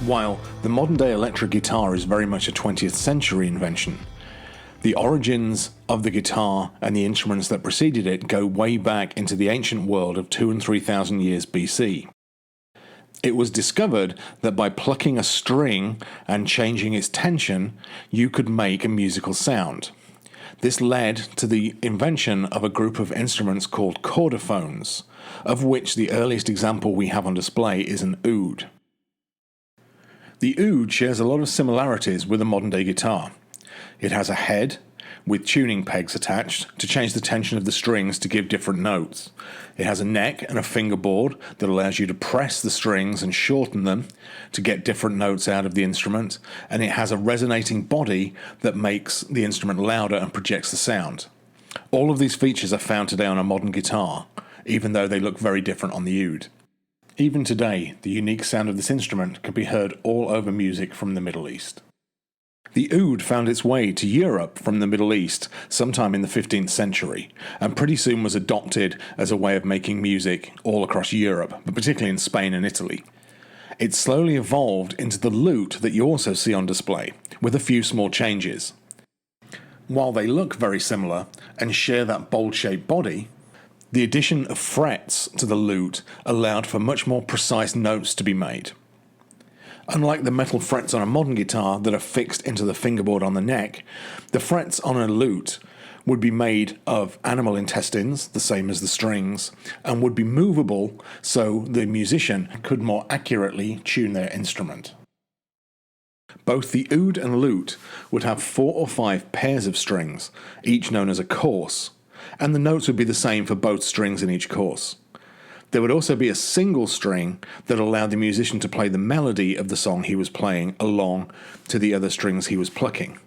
While the modern-day electric guitar is very much a 20th century invention, the origins of the guitar and the instruments that preceded it go way back into the ancient world of 2,000 and 3,000 years BC. It was discovered that by plucking a string and changing its tension, you could make a musical sound. This led to the invention of a group of instruments called chordophones, of which the earliest example we have on display is an oud. The oud shares a lot of similarities with a modern-day guitar. It has a head with tuning pegs attached to change the tension of the strings to give different notes. It has a neck and a fingerboard that allows you to press the strings and shorten them to get different notes out of the instrument, and it has a resonating body that makes the instrument louder and projects the sound. All of these features are found today on a modern guitar, even though they look very different on the oud. Even today, the unique sound of this instrument can be heard all over music from the Middle East. The oud found its way to Europe from the Middle East sometime in the 15th century, and pretty soon was adopted as a way of making music all across Europe, but particularly in Spain and Italy. It slowly evolved into the lute that you also see on display, with a few small changes. While they look very similar and share that bowl-shaped body, the addition of frets to the lute allowed for much more precise notes to be made. Unlike the metal frets on a modern guitar that are fixed into the fingerboard on the neck, the frets on a lute would be made of animal intestines, the same as the strings, and would be movable so the musician could more accurately tune their instrument. Both the oud and lute would have 4 or 5 pairs of strings, each known as a course, and the notes would be the same for both strings in each course. There would also be a single string that allowed the musician to play the melody of the song he was playing along to the other strings he was plucking.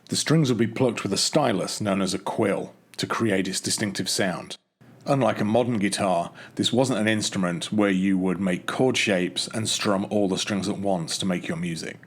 The strings would be plucked with a stylus known as a quill to create its distinctive sound. Unlike a modern guitar, this wasn't an instrument where you would make chord shapes and strum all the strings at once to make your music.